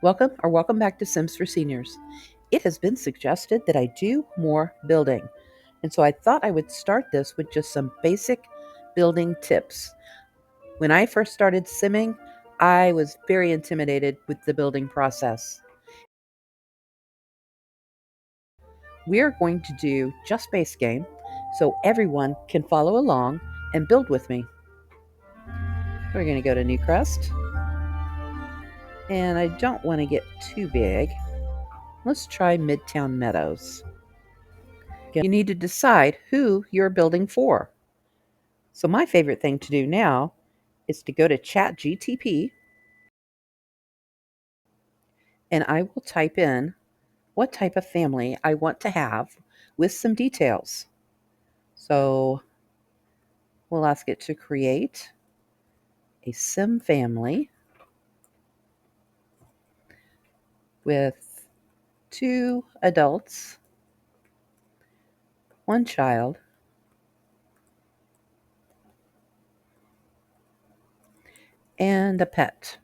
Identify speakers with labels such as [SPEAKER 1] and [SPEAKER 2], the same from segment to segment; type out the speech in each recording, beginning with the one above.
[SPEAKER 1] Welcome back to Sims for Seniors. It has been suggested that I do more building, and so I thought I would start this with just some basic building tips. When I first started simming, I was very intimidated with the building process. We are going to do just base game so everyone can follow along and build with me. We're going to go to New Crest, and I don't want to get too big. Let's try Midtown Meadows. You need to decide who you're building for. So my favorite thing to do now is to go to ChatGTP and I will type in what type of family I want to have with some details. So we'll ask it to create a sim family with 2 adults, 1 child, and a pet.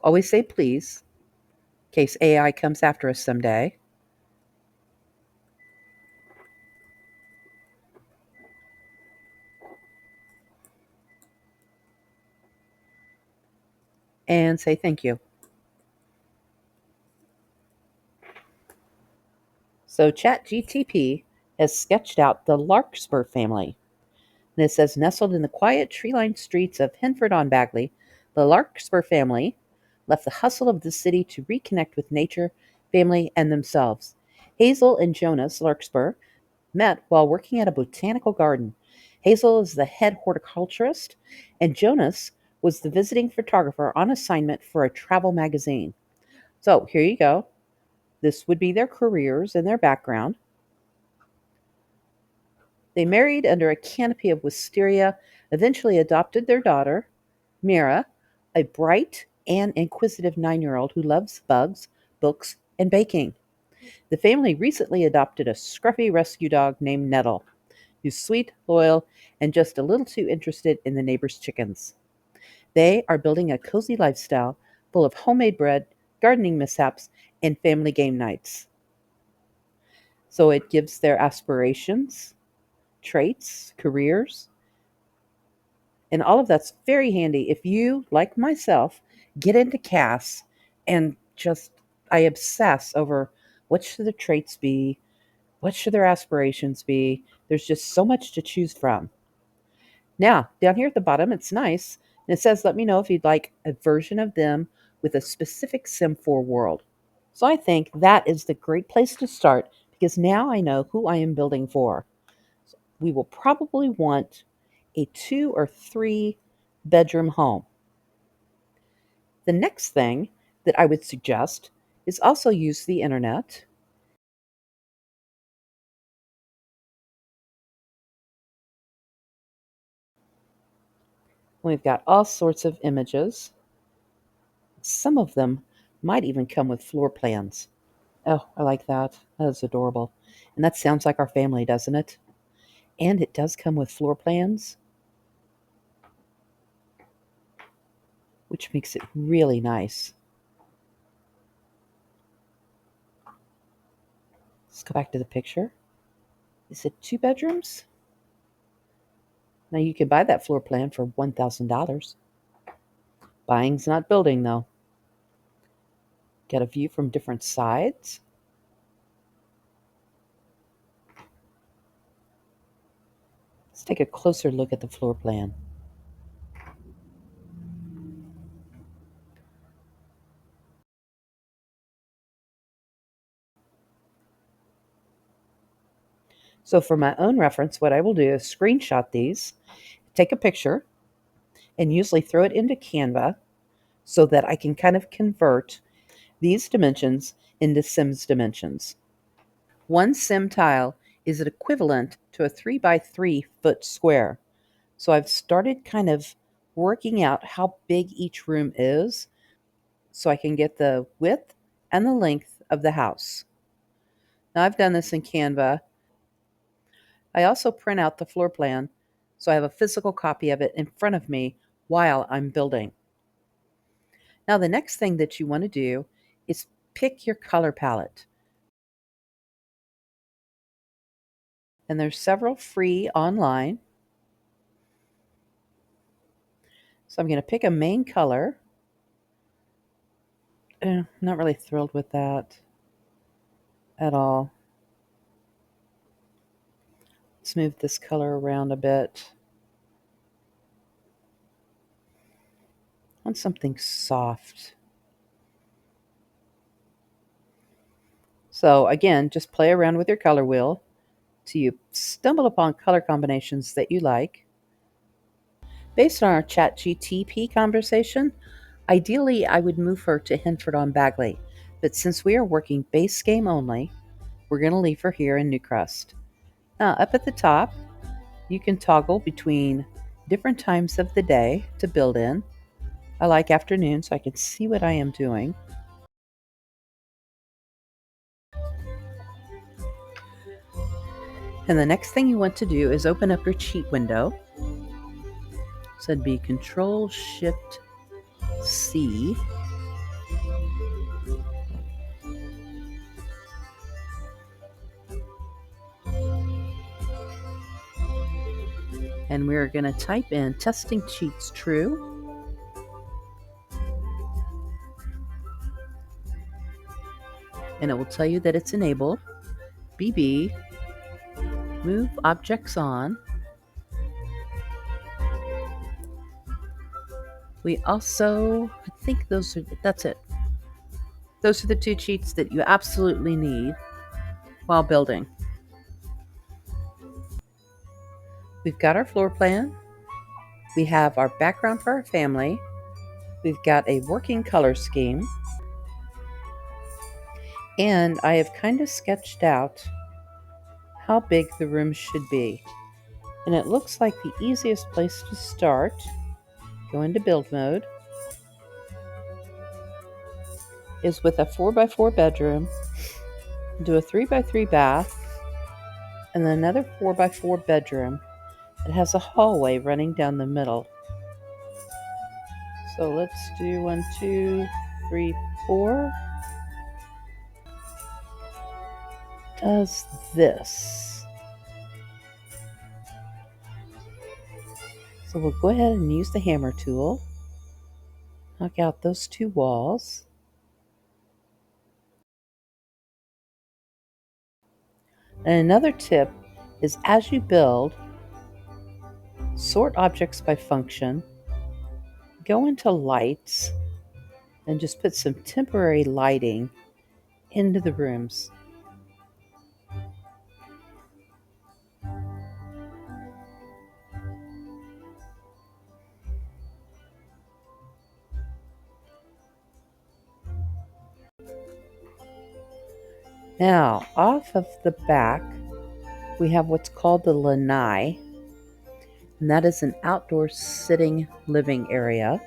[SPEAKER 1] Always say please in case AI comes after us someday. And say thank you. So ChatGTP has sketched out the Larkspur family. And it says, nestled in the quiet tree-lined streets of Henford-on-Bagley, the Larkspur family left the hustle of the city to reconnect with nature, family, and themselves. Hazel and Jonas Larkspur met while working at a botanical garden. Hazel is the head horticulturist, and Jonas was the visiting photographer on assignment for a travel magazine. So here you go. This would be their careers and their background. They married under a canopy of wisteria, eventually adopted their daughter, Mira, a bright and inquisitive 9-year-old who loves bugs, books, and baking. The family recently adopted a scruffy rescue dog named Nettle, who's sweet, loyal, and just a little too interested in the neighbor's chickens. They are building a cozy lifestyle full of homemade bread, gardening mishaps, and family game nights. So it gives their aspirations, traits, careers, and all of that's very handy if you, like myself, get into CAS and just I obsess over what should the traits be, what should their aspirations be. There's just so much to choose from. Now, down here at the bottom, it's nice, and it says, let me know if you'd like a version of them with a specific Sim 4 world. So I think that is the great place to start because now I know who I am building for. We will probably want a 2 or 3 bedroom home. The next thing that I would suggest is also use the internet. We've got all sorts of images. Some of them might even come with floor plans. Oh, I like that. That is adorable. And that sounds like our family, doesn't it? And it does come with floor plans, which makes it really nice. Let's go back to the picture. Is it 2 bedrooms? Now you could buy that floor plan for $1,000. Buying's not building, though. Get a view from different sides. Let's take a closer look at the floor plan. So for my own reference, what I will do is screenshot these, take a picture, and usually throw it into Canva so that I can kind of convert these dimensions into Sims dimensions. One Sim tile is equivalent to a 3 by 3 foot square. So I've started kind of working out how big each room is so I can get the width and the length of the house. Now I've done this in Canva. I also print out the floor plan so I have a physical copy of it in front of me while I'm building. Now the next thing that you want to do is pick your color palette. And there's several free online. So I'm going to pick a main color. I'm not really thrilled with that at all. Let's move this color around a bit. I want something soft. So again, just play around with your color wheel till you stumble upon color combinations that you like. Based on our ChatGTP conversation, ideally I would move her to Hinford on Bagley, but since we are working base game only, we're going to leave her here in Newcrest. Now, up at the top, you can toggle between different times of the day to build in. I like afternoon so I can see what I am doing. And the next thing you want to do is open up your cheat window. So it'd be Control Shift C. And we're going to type in testing cheats true. And it will tell you that it's enabled. BB, move objects on. We also, I think that's it. Those are the two cheats that you absolutely need while building. We've got our floor plan. We have our background for our family. We've got a working color scheme. And I have kind of sketched out how big the room should be. And it looks like the easiest place to start, go into build mode, is with a 4x4 bedroom, do a 3x3 bath, and then another 4x4 bedroom. It has a hallway running down the middle. So let's do 1, 2, 3, 4. Does this. So we'll go ahead and use the hammer tool. Knock out those two walls. And another tip is as you build, sort objects by function, go into lights, and just put some temporary lighting into the rooms. Now, off of the back, we have what's called the lanai, and that is an outdoor sitting living area.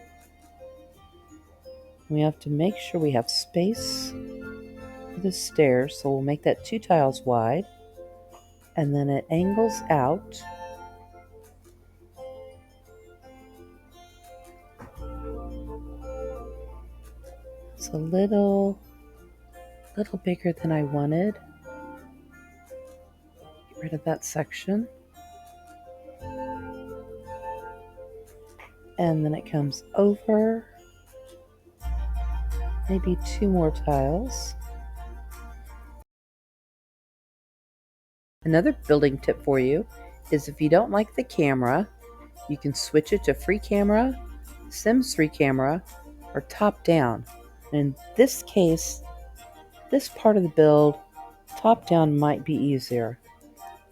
[SPEAKER 1] We have to make sure we have space for the stairs, so we'll make that 2 tiles wide, and then it angles out. It's a little bigger than I wanted. Get rid of that section. And then it comes over, maybe 2 more tiles. Another building tip for you is if you don't like the camera, you can switch it to free camera, Sims 3 camera, or top down. In this case, this part of the build, top down might be easier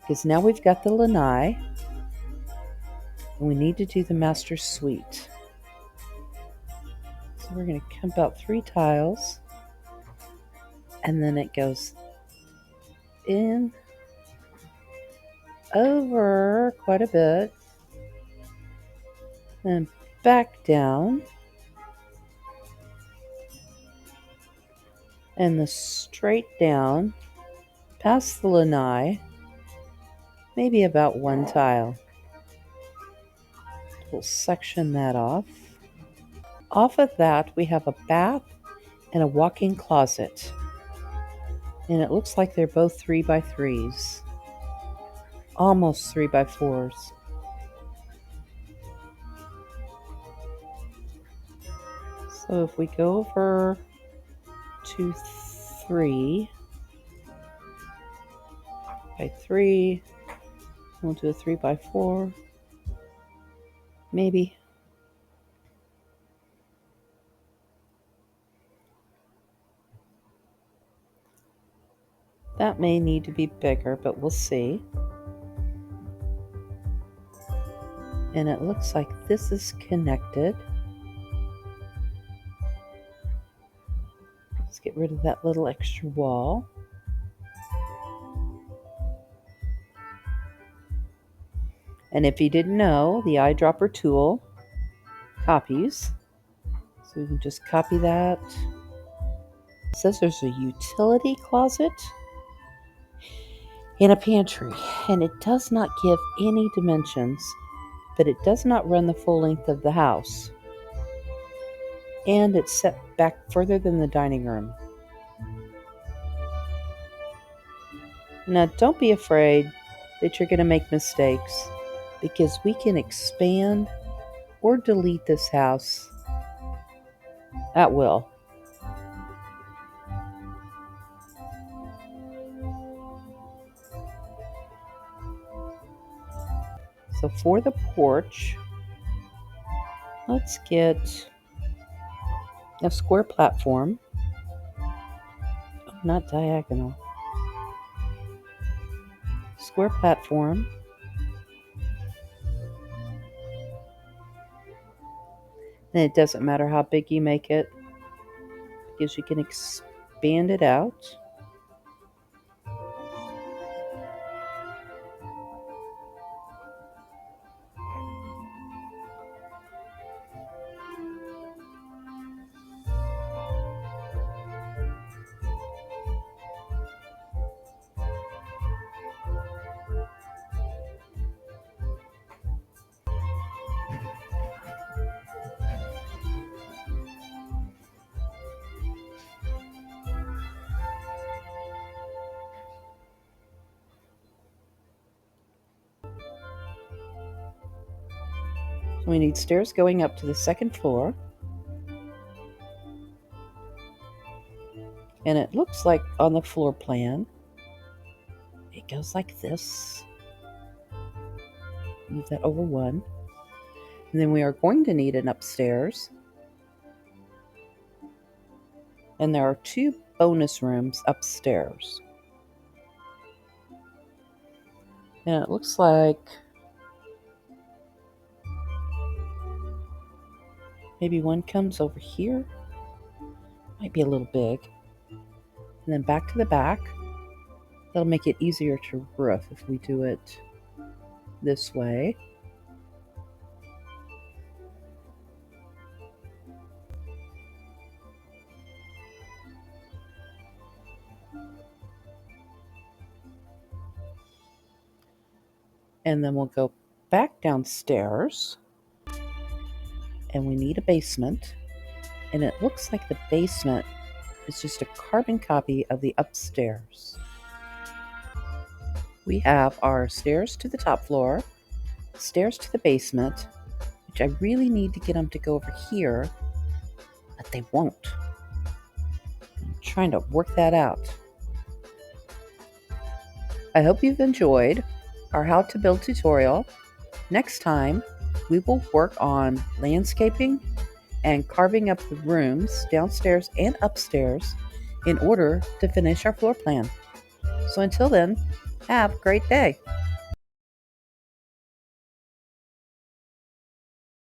[SPEAKER 1] because now we've got the lanai and we need to do the master suite. So we're going to come about 3 tiles and then it goes in over quite a bit and back down, and the straight down past the lanai, maybe about 1 tile. We'll section that off. Off of that we have a bath and a walk-in closet. And it looks like they're both 3x3s, almost 3x4s. So if we go over to 3x3, we'll do a 3x4, maybe. That may need to be bigger, but we'll see. And it looks like this is connected. Let's get rid of that little extra wall. And if you didn't know, the eyedropper tool copies. So we can just copy that. It says there's a utility closet and a pantry. And it does not give any dimensions, but it does not run the full length of the house. And it's set back further than the dining room. Now, don't be afraid that you're going to make mistakes, because we can expand or delete this house at will. So for the porch, let's get a square platform, not diagonal. Square platform. And it doesn't matter how big you make it, because you can expand it out. We need stairs going up to the second floor. And it looks like on the floor plan, it goes like this. Move that over one. And then we are going to need an upstairs. And there are 2 bonus rooms upstairs. And it looks like maybe one comes over here. Might be a little big. And then back to the back. That'll make it easier to roof if we do it this way. And then we'll go back downstairs. And we need a basement. And it looks like the basement is just a carbon copy of the upstairs. We have our stairs to the top floor, stairs to the basement, which I really need to get them to go over here, but they won't. I'm trying to work that out. I hope you've enjoyed our how to build tutorial. Next time, we will work on landscaping and carving up the rooms downstairs and upstairs in order to finish our floor plan. So until then, have a great day.